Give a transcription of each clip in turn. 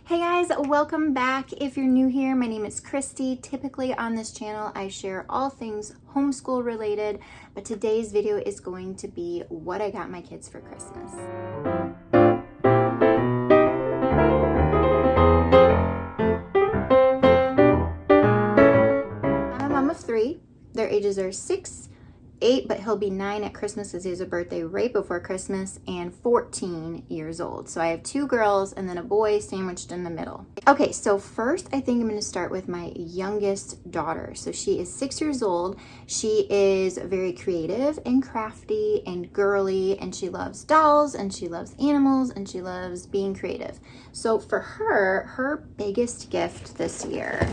Hey guys, welcome back. If you're new here, my name is Christy. Typically on this channel, I share all things homeschool related, but today's video is going to be what I got my kids for Christmas. I'm a mom of three. Their ages are 6, 8, but he'll be 9 at Christmas because he has a birthday right before Christmas, and 14 years old. So I have 2 girls and then a boy sandwiched in the middle. Okay, so first I think I'm going to start with my youngest daughter. So she is 6 years old. She is very creative and crafty and girly, and she loves dolls and she loves animals and she loves being creative. So for her, her biggest gift this year,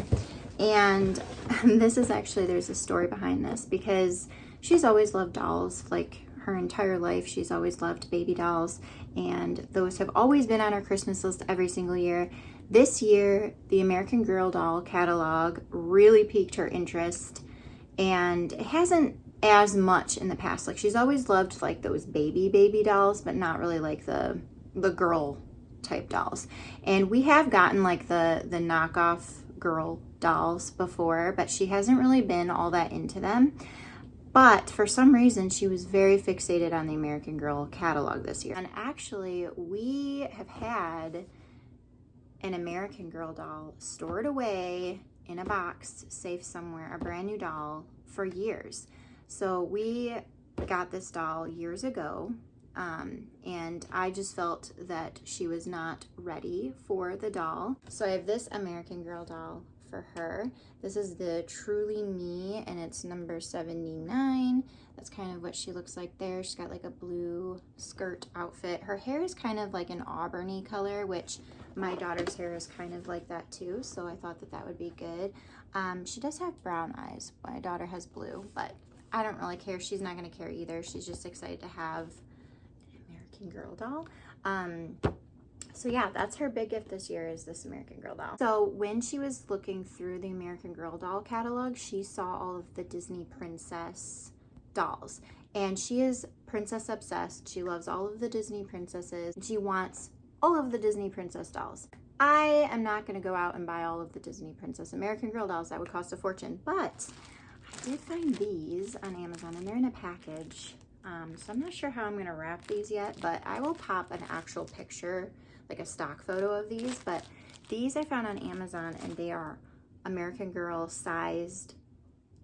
and this is actually, there's a story behind this because she's always loved dolls, like her entire life. She's always loved baby dolls, and those have always been on her Christmas list every single year. This year, the American Girl doll catalog really piqued her interest, and it hasn't as much in the past. Like, she's always loved like those baby dolls, but not really like the girl type dolls. And we have gotten like the knockoff girl dolls before, but she hasn't really been all that into them. But for some reason, she was very fixated on the American Girl catalog this year. And actually, we have had an American Girl doll stored away in a box, safe somewhere, a brand new doll, for years. So we got this doll years ago, and I just felt that she was not ready for the doll. So I have this American Girl doll for her. This is the Truly Me, and it's number 79. That's kind of what she looks like there. She's got like a blue skirt outfit. Her hair is kind of like an auburny color, which my daughter's hair is kind of like that too, so I thought that that would be good. She does have brown eyes. My daughter has blue, but I don't really care. She's not going to care either. She's just excited to have an American Girl doll. So yeah, that's her big gift this year, is this American Girl doll. So when she was looking through the American Girl doll catalog, she saw all of the Disney princess dolls. And she is princess obsessed. She loves all of the Disney princesses. She wants all of the Disney princess dolls. I am not going to go out and buy all of the Disney princess American Girl dolls. That would cost a fortune. But I did find these on Amazon, and they're in a package. So I'm not sure how I'm going to wrap these yet, but I will pop an actual picture, like a stock photo of these. But these I found on Amazon, and they are American Girl sized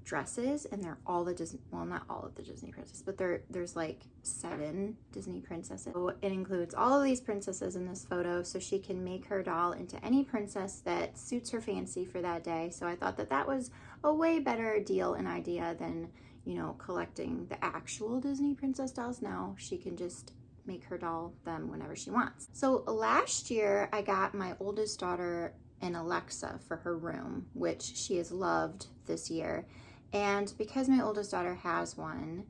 dresses, and they're all the Disney, well, not all of the Disney princesses, but there's like 7 Disney princesses. So it includes all of these princesses in this photo, so she can make her doll into any princess that suits her fancy for that day. So I thought that that was a way better deal and idea than, you know, collecting the actual Disney princess dolls. Now she can just make her doll them whenever she wants. So last year I got my oldest daughter an Alexa for her room, which she has loved this year. And because my oldest daughter has one,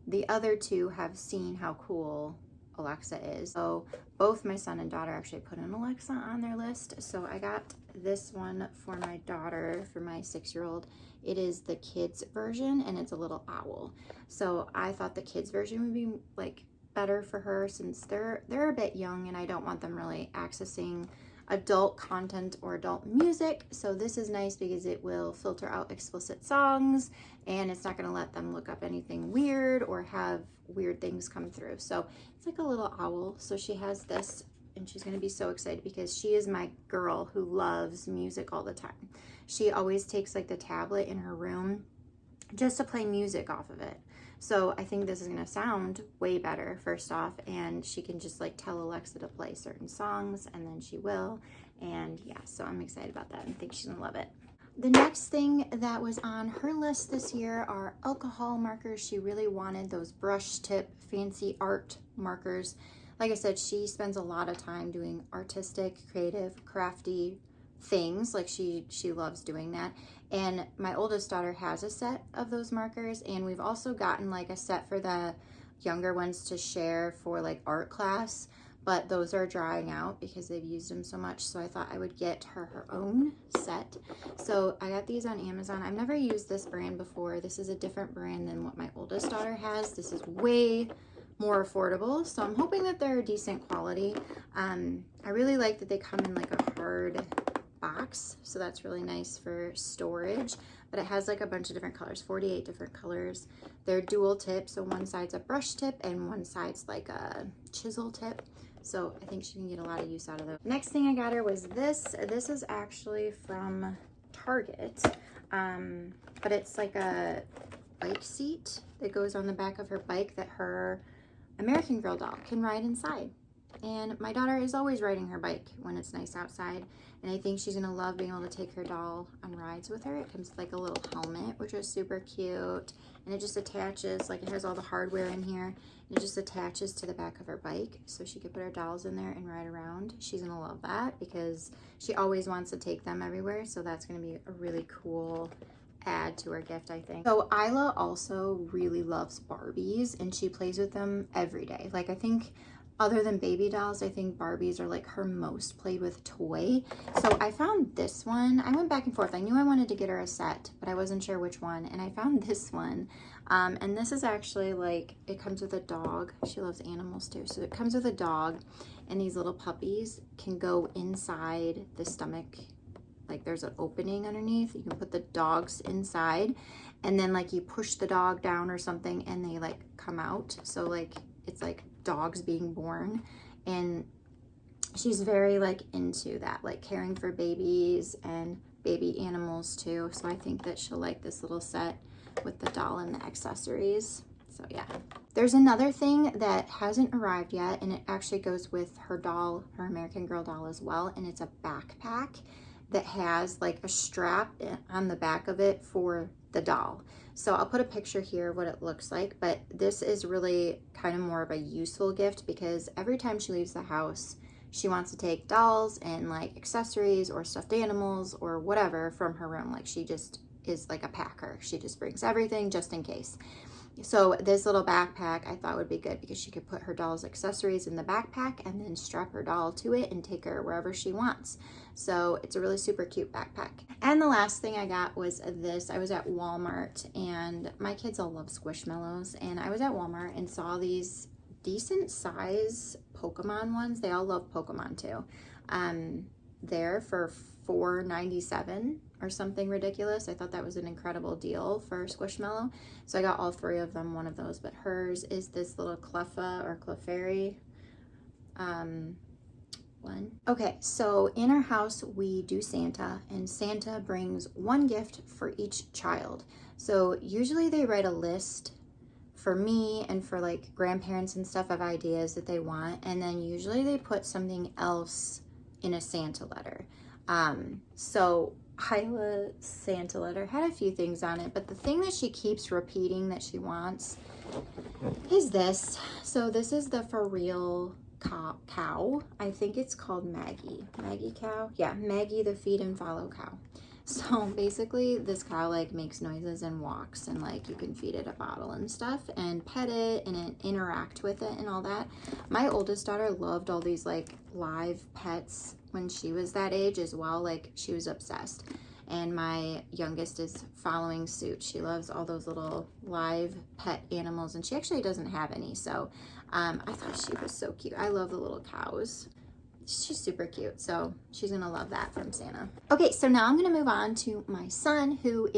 the other 2 have seen how cool Alexa is. So both my son and daughter actually put an Alexa on their list. So I got this one for my daughter, for my 6-year-old. It is the kids version, and it's a little owl. So I thought the kids version would be like better for her, since they're a bit young and I don't want them really accessing adult content or adult music. So this is nice because it will filter out explicit songs, and it's not going to let them look up anything weird or have weird things come through. So it's like a little owl. So she has this, and she's going to be so excited because she is my girl who loves music all the time. She always takes like the tablet in her room just to play music off of it. So I think this is going to sound way better, first off, and she can just like tell Alexa to play certain songs, and then she will. And yeah, so I'm excited about that and think she's gonna love it. The next thing that was on her list this year are alcohol markers. She really wanted those brush tip fancy art markers. Like I said, she spends a lot of time doing artistic, creative, crafty things. Like she loves doing that. And my oldest daughter has a set of those markers, and we've also gotten like a set for the younger ones to share for like art class, but those are drying out because they've used them so much. So I thought I would get her own set. So I got these on Amazon. I've never used this brand before. This is a different brand than what my oldest daughter has. This is way more affordable, so I'm hoping that they're decent quality. I really like that they come in like a hard box, so that's really nice for storage. But it has like a bunch of different colors, 48 different colors. They're dual tip, so one side's a brush tip and one side's like a chisel tip. So I think she can get a lot of use out of those. Next thing I got her was this. This is actually from Target, but it's like a bike seat that goes on the back of her bike that her American Girl doll can ride inside. And my daughter is always riding her bike when it's nice outside, and I think she's gonna love being able to take her doll on rides with her. It comes with like a little helmet, which is super cute, and it just attaches, like it has all the hardware in here, and it just attaches to the back of her bike, so she could put her dolls in there and ride around. She's gonna love that because she always wants to take them everywhere, so that's gonna be a really cool add to her gift, I think. So Isla also really loves Barbies, and she plays with them every day. Like, I think other than baby dolls, I think Barbies are like her most played with toy. So I found this one. I went back and forth. I knew I wanted to get her a set, but I wasn't sure which one. And I found this one. And this is actually like, it comes with a dog. She loves animals too. So it comes with a dog, and these little puppies can go inside the stomach. Like there's an opening underneath. You can put the dogs inside, and then like you push the dog down or something and they like come out. So like, it's like dogs being born, and she's very like into that, like caring for babies and baby animals too. So I think that she'll like this little set with the doll and the accessories. So yeah, there's another thing that hasn't arrived yet, and it actually goes with her doll, her American Girl doll as well, and it's a backpack that has like a strap on the back of it for the doll. So I'll put a picture here of what it looks like, but this is really kind of more of a useful gift because every time she leaves the house, she wants to take dolls and like accessories or stuffed animals or whatever from her room. Like she just is like a packer. She just brings everything just in case. So this little backpack I thought would be good because she could put her doll's accessories in the backpack and then strap her doll to it and take her wherever she wants. So it's a really super cute backpack. And the last thing I got was this. I was at Walmart, and my kids all love Squishmallows, and I was at Walmart and saw these decent size Pokemon ones. They all love Pokemon too. There for $4.97 or something ridiculous. I thought that was an incredible deal for Squishmallow. So I got all three of them, one of those, but hers is this little Cleffa or Clefairy one. Okay, so in our house we do Santa, and Santa brings one gift for each child. So usually they write a list for me and for like grandparents and stuff of ideas that they want, and then usually they put something else in a Santa letter. So Isla's Santa letter had a few things on it, but the thing that she keeps repeating that she wants is this. So this is the For Real cow. I think it's called Maggie. Maggie cow? Yeah, Maggie the Feed and Follow cow. So basically this cow like makes noises and walks, and like you can feed it a bottle and stuff and pet it and interact with it and all that. My oldest daughter loved all these like live pets when she was that age as well. Like she was obsessed. And my youngest is following suit. She loves all those little live pet animals, and she actually doesn't have any. So I thought she was so cute. I love the little cows. She's super cute, so she's gonna love that from Santa. Okay, so now I'm gonna move on to my son, who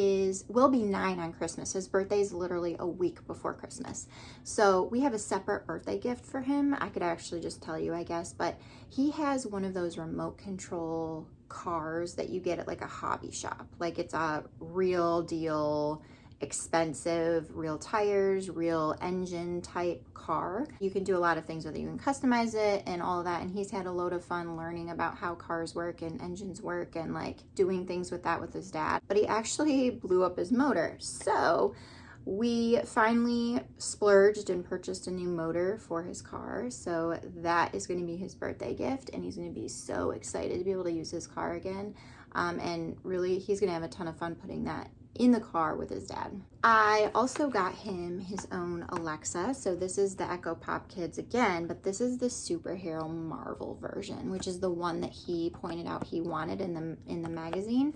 will be 9 on Christmas. His birthday is literally a week before Christmas. So we have a separate birthday gift for him. I could actually just tell you, I guess, but he has one of those remote control cars that you get at like a hobby shop. Like it's a real deal, expensive, real tires, real engine type car. You can do a lot of things with it. You can customize it and all of that. And he's had a load of fun learning about how cars work and engines work and like doing things with that with his dad. But he actually blew up his motor. So we finally splurged and purchased a new motor for his car. So that is going to be his birthday gift, and he's going to be so excited to be able to use his car again. And really, he's going to have a ton of fun putting that in the car with his dad. I also got him his own Alexa. So this is the Echo Pop Kids again, but this is the Superhero Marvel version, which is the one that he pointed out he wanted in the magazine.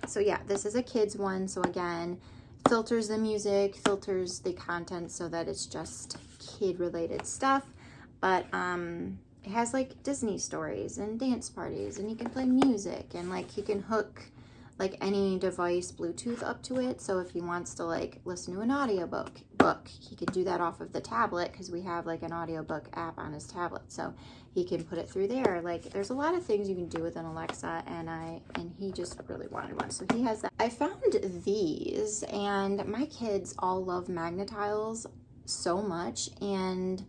So yeah, this is a kid's one. So again, filters the music, filters the content so that it's just kid related stuff. But it has like Disney stories and dance parties, and he can play music, and like he can hook like any device Bluetooth up to it. So if he wants to like listen to an audiobook, he can do that off of the tablet, because we have like an audiobook app on his tablet. So he can put it through there. Like there's a lot of things you can do with an Alexa, and he just really wanted one. So he has that. I found these, and my kids all love Magnetiles so much, and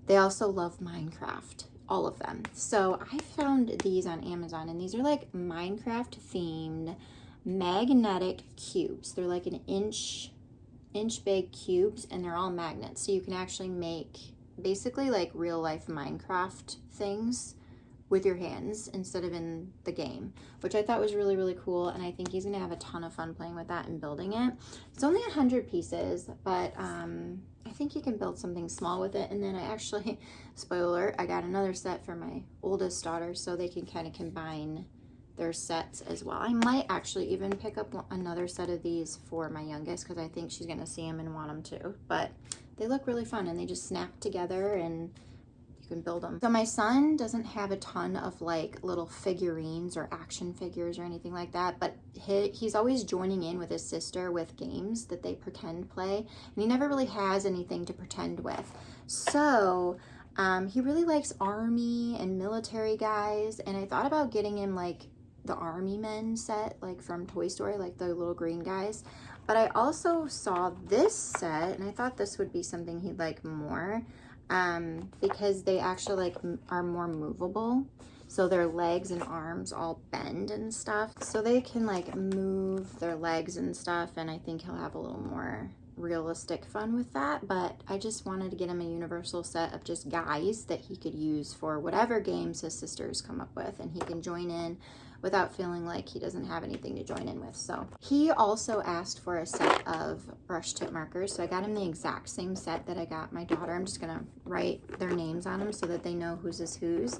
they also love Minecraft, all of them. So I found these on Amazon, and these are like Minecraft themed magnetic cubes. They're like an inch big cubes, and they're all magnets. So you can actually make basically like real life Minecraft things with your hands instead of in the game, which I thought was really, really cool. And I think he's gonna have a ton of fun playing with that and building it. It's only 100 pieces, but I think you can build something small with it. And then I actually, spoiler alert, I got another set for my oldest daughter, so they can kind of combine their sets as well. I might actually even pick up another set of these for my youngest, because I think she's gonna see them and want them too. But they look really fun, and they just snap together, and you can build them. So my son doesn't have a ton of like little figurines or action figures or anything like that, but he's always joining in with his sister with games that they pretend play, and he never really has anything to pretend with. So he really likes army and military guys, and I thought about getting him like the Army Men set, like from Toy Story, like the little green guys. But I also saw this set, and I thought this would be something he'd like more, because they actually like are more movable. So their legs and arms all bend and stuff, so they can like move their legs and stuff, and I think he'll have a little more realistic fun with that. But I just wanted to get him a universal set of just guys that he could use for whatever games his sisters come up with, and he can join in without feeling like he doesn't have anything to join in with. So he also asked for a set of brush tip markers, so I got him the exact same set that I got my daughter. I'm just gonna write their names on them so that they know whose is whose.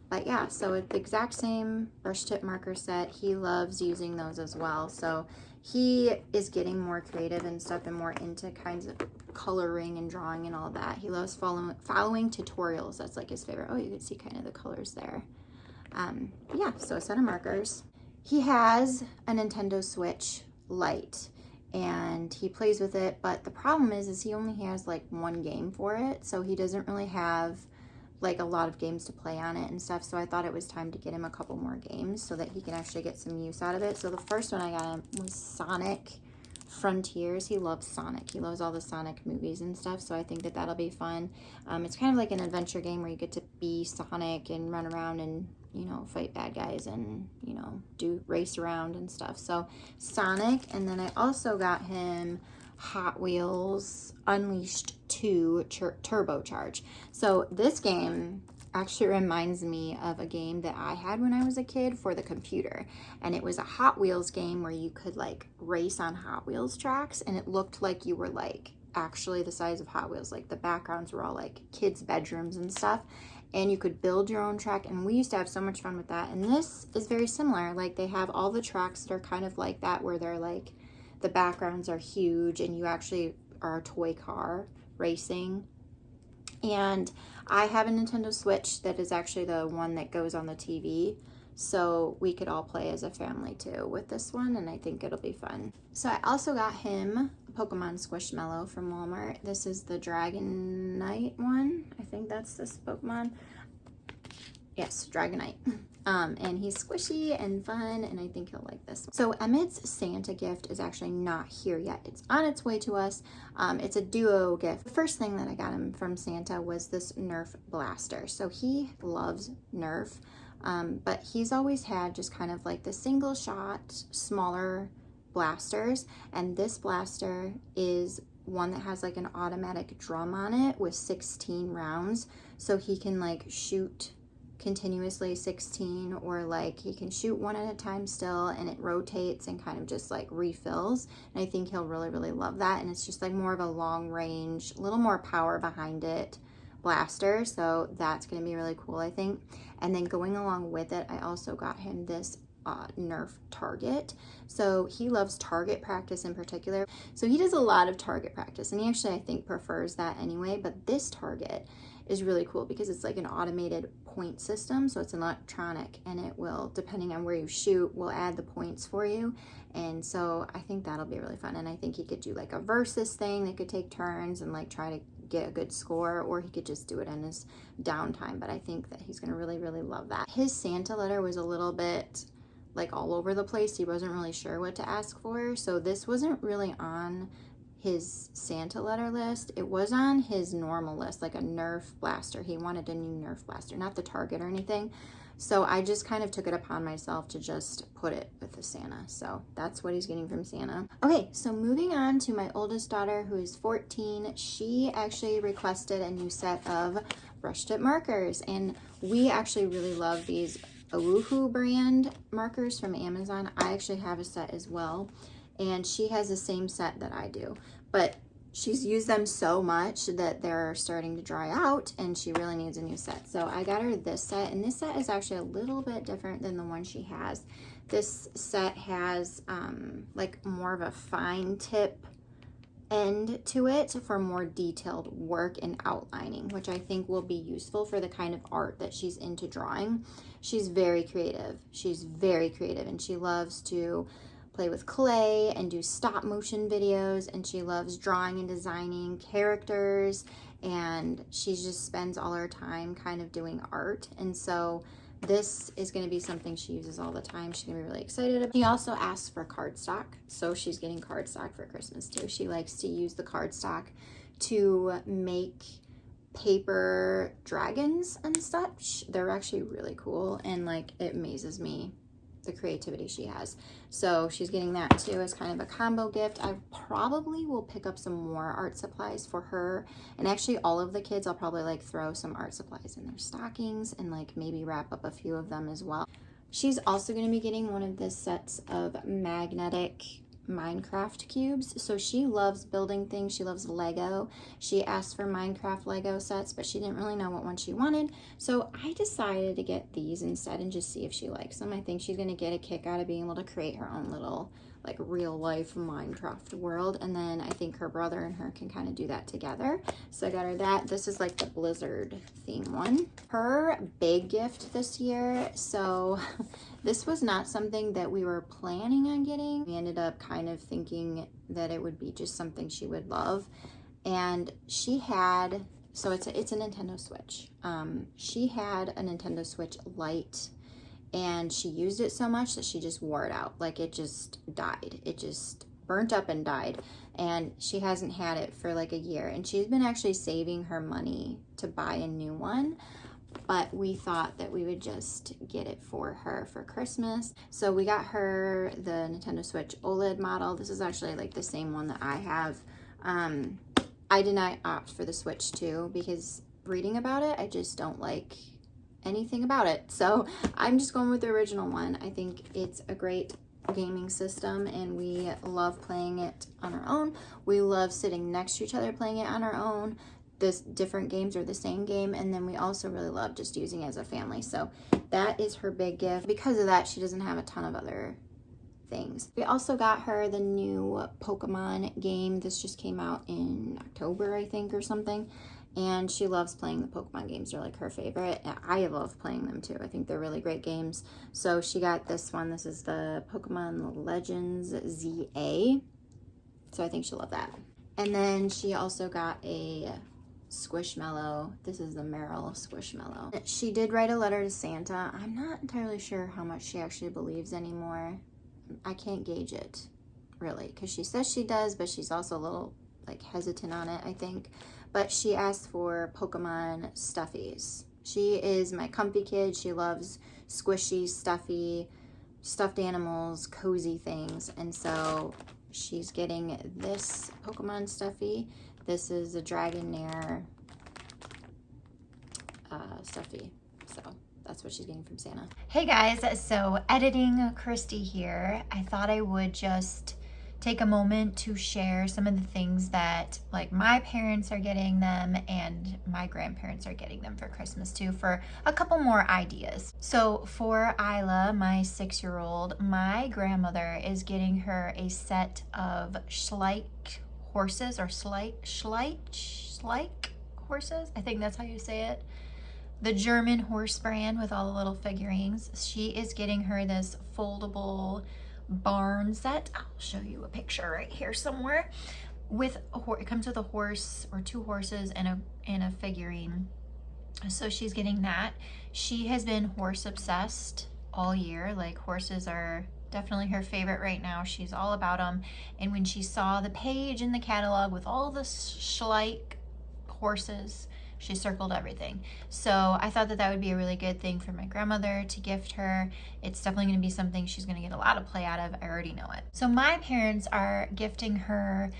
But yeah, so it's the exact same brush tip marker set. He loves using those as well, so he is getting more creative and stuff, and more into kinds of coloring and drawing and all that. He loves following tutorials. That's like his favorite. Oh, you can see kind of the colors there. Yeah, so a set of markers. He has a Nintendo Switch Lite, and he plays with it, but the problem is he only has like one game for it, so he doesn't really have like a lot of games to play on it and stuff. So I thought it was time to get him a couple more games so that he can actually get some use out of it. So the first one I got him was Sonic Frontiers. He loves Sonic. He loves all the Sonic movies and stuff, so I think that that'll be fun. It's kind of like an adventure game where you get to be Sonic and run around and, you know, fight bad guys and, you know, do race around and stuff. So Sonic. And then I also got him Hot Wheels Unleashed 2 Turbocharge. So this game actually reminds me of a game that I had when I was a kid for the computer, and it was a Hot Wheels game where you could like race on Hot Wheels tracks, and it looked like you were like actually the size of Hot Wheels. Like the backgrounds were all like kids' bedrooms and stuff, and you could build your own track, and we used to have so much fun with that. And this is very similar. Like they have all the tracks that are kind of like that, where they're like the backgrounds are huge and you actually are a toy car racing. And I have a Nintendo Switch that is actually the one that goes on the TV, so we could all play as a family too with this one, and I think it'll be fun. So I also got him a Pokemon Squishmallow from Walmart. This is the Dragonite one. I think that's this Pokemon. Yes, Dragonite. And he's squishy and fun, and I think he'll like this one. So Emmett's Santa gift is actually not here yet. It's on its way to us. It's a duo gift. The first thing that I got him from Santa was this Nerf blaster. So he loves Nerf, but he's always had just kind of like the single shot, smaller blasters, and this blaster is one that has like an automatic drum on it with 16 rounds, so he can like shoot continuously 16, or like he can shoot one at a time still, and it rotates and kind of just like refills, and I think he'll really love that. And it's just like more of a long range, a little more power behind it blaster, so that's going to be really cool, I think. And then going along with it, I also got him this Nerf Target. So he loves target practice in particular. So he does a lot of target practice, and he actually, I think, prefers that anyway. But this target is really cool because it's like an automated point system. So it's electronic, and it will, depending on where you shoot, will add the points for you. And so I think that'll be really fun. And I think he could do like a versus thing. They could take turns and like try to get a good score, or he could just do it in his downtime. But I think that he's gonna really, really love that. His Santa letter was a little bit like all over the place. He wasn't really sure what to ask for. So this wasn't really on his Santa letter list. It was on his normal list, like a Nerf blaster. He wanted a new Nerf blaster, not the Target or anything. So I just kind of took it upon myself to just put it with the Santa. So that's what he's getting from Santa. Okay, so moving on to my oldest daughter, who is 14. She actually requested a new set of brush tip markers, and we actually really love these Awoohoo brand markers from Amazon. I actually have a set as well, and she has the same set that I do, but she's used them so much that they're starting to dry out, and she really needs a new set. So I got her this set, and this set is actually a little bit different than the one she has. This set has like more of a fine tip end to it for more detailed work and outlining, which I think will be useful for the kind of art that she's into drawing. She's very creative. She's very creative, and she loves to play with clay and do stop motion videos, and she loves drawing and designing characters, and she just spends all her time kind of doing art. And so this is going to be something she uses all the time. She's going to be really excited about. She also asked for cardstock, so she's getting cardstock for Christmas too. She likes to use the cardstock to make paper dragons and such. They're actually really cool, and like it amazes me the creativity she has. So she's getting that too as kind of a combo gift. I probably will pick up some more art supplies for her, and actually all of the kids. I'll probably like throw some art supplies in their stockings and like maybe wrap up a few of them as well. She's also going to be getting one of the sets of magnetic Minecraft cubes. So she loves building things. She loves Lego. She asked for Minecraft Lego sets, but she didn't really know what one she wanted. So I decided to get these instead and just see if she likes them. I think she's going to get a kick out of being able to create her own little like real life Minecraft world. And then I think her brother and her can kind of do that together. So I got her that. This is like the Blizzard theme one. Her big gift this year. So this was not something that we were planning on getting. We ended up kind of thinking that it would be just something she would love. And she had, so it's a Nintendo Switch. She had a Nintendo Switch Lite, and she used it so much that she just wore it out. Like it just died. It just burnt up and died. And she hasn't had it for like a year. And she's been actually saving her money to buy a new one. But we thought that we would just get it for her for Christmas. So we got her the Nintendo Switch OLED model. This is actually like the same one that I have. I did not opt for the Switch 2 because reading about it, I just don't like anything about it. So I'm just going with the original one. I think it's a great gaming system, and we love playing it on our own. We love sitting next to each other playing it on our own. This different games are the same game, and then we also really love just using it as a family. So that is her big gift. Because of that, she doesn't have a ton of other things. We also got her the new Pokemon game. This just came out in October, I think, or something. And she loves playing the Pokemon games. They're like her favorite. And I love playing them too. I think they're really great games. So she got this one. This is the Pokemon Legends ZA. So I think she'll love that. And then she also got a Squishmallow. This is the Meryl Squishmallow. She did write a letter to Santa. I'm not entirely sure how much she actually believes anymore. I can't gauge it really, because she says she does, but she's also a little like hesitant on it, I think. But she asked for Pokemon stuffies. She is my comfy kid. She loves squishy, stuffy, stuffed animals, cozy things. And so she's getting this Pokemon stuffy. This is a Dragonair stuffy. So that's what she's getting from Santa. Hey guys, so editing Christy here. I thought I would just take a moment to share some of the things that like my parents are getting them and my grandparents are getting them for Christmas too, for a couple more ideas. So for Isla, my 6-year-old, my grandmother is getting her a set of Schleich horses, or Schleich horses, I think that's how you say it. The German horse brand with all the little figurines. She is getting her this foldable barn set. I'll show you a picture right here somewhere. With it comes with a horse or 2 horses and a figurine. So she's getting that. She has been horse obsessed all year. Like, horses are definitely her favorite right now. She's all about them. And when she saw the page in the catalog with all the Schleich horses, she circled everything. So I thought that that would be a really good thing for my grandmother to gift her. It's definitely going to be something she's going to get a lot of play out of. I already know it. So my parents are gifting her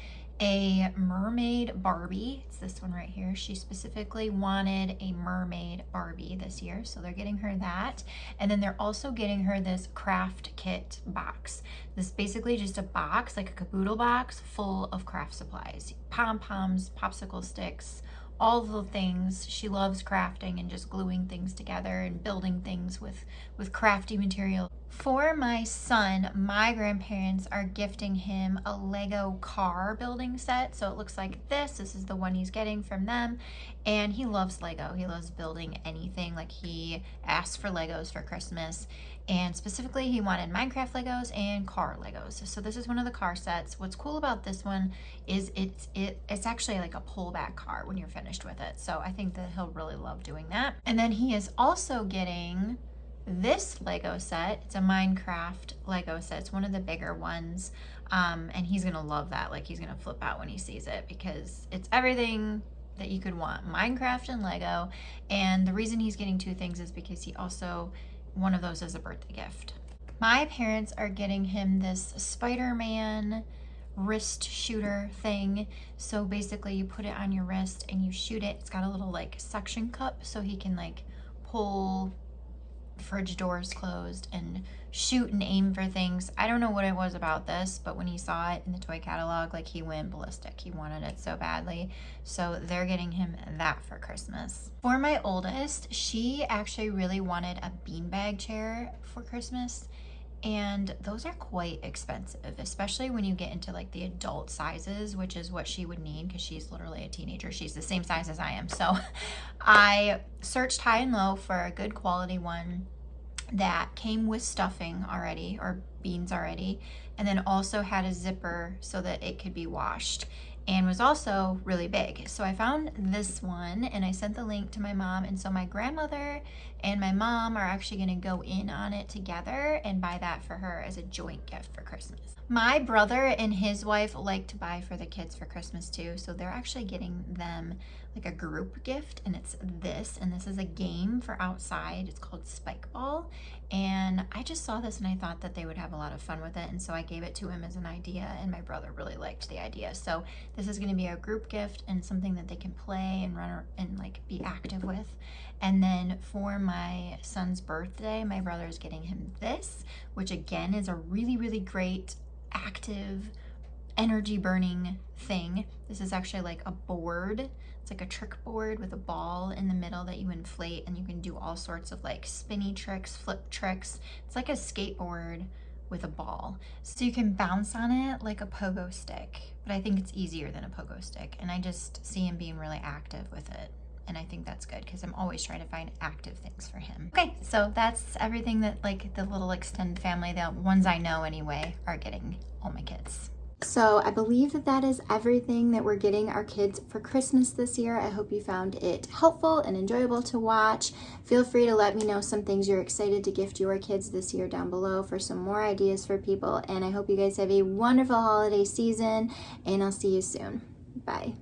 a mermaid Barbie. It's this one right here. She specifically wanted a mermaid Barbie this year, so they're getting her that. And then they're also getting her this craft kit box. This is basically just a box, like a caboodle box, full of craft supplies. Pom-poms, popsicle sticks, all the things. She loves crafting and just gluing things together and building things with crafty material. For my son, my grandparents are gifting him a Lego car building set. So it looks like this. This is the one he's getting from them. And he loves Lego. He loves building anything. Like, he asked for Legos for Christmas. And specifically, he wanted Minecraft Legos and car Legos. So this is one of the car sets. What's cool about this one is it's actually like a pullback car when you're finished with it. So I think that he'll really love doing that. And then he is also getting this Lego set. It's a Minecraft Lego set. It's one of the bigger ones. And he's gonna love that. Like, he's gonna flip out when he sees it because it's everything that you could want. Minecraft and Lego. And the reason he's getting 2 things is because he also, one of those is a birthday gift. My parents are getting him this Spider-Man wrist shooter thing. So basically you put it on your wrist and you shoot it. It's got a little like suction cup so he can like pull fridge doors closed and shoot and aim for things. I don't know what it was about this, but when he saw it in the toy catalog, like, he went ballistic. He wanted it so badly. So they're getting him that for Christmas. For my oldest, she actually really wanted a beanbag chair for Christmas. And those are quite expensive, especially when you get into like the adult sizes, which is what she would need because she's literally a teenager. She's the same size as I am. So I searched high and low for a good quality one that came with stuffing already, or beans already, and then also had a zipper so that it could be washed, and was also really big. So I found this one and I sent the link to my mom, and so my grandmother and my mom are actually going to go in on it together and buy that for her as a joint gift for Christmas. My brother and his wife like to buy for the kids for Christmas too, so they're actually getting them like a group gift, and it's this, and this is a game for outside. It's called Spike Ball, and I just saw this and I thought that they would have a lot of fun with it, and so I gave it to him as an idea, and my brother really liked the idea. So this is going to be a group gift and something that they can play and run and like be active with. And then for my son's birthday, my brother is getting him this, which again is a really, really great active energy burning thing. This is actually like a board. It's like a trick board with a ball in the middle that you inflate, and you can do all sorts of like spinny tricks, flip tricks. It's like a skateboard with a ball. So you can bounce on it like a pogo stick, but I think it's easier than a pogo stick. And I just see him being really active with it. And I think that's good because I'm always trying to find active things for him. Okay, so that's everything that like the little extended family, the ones I know anyway, are getting all my kids. So I believe that that is everything that we're getting our kids for Christmas this year. I hope you found it helpful and enjoyable to watch. Feel free to let me know some things you're excited to gift your kids this year down below for some more ideas for people. And I hope you guys have a wonderful holiday season, and I'll see you soon. Bye.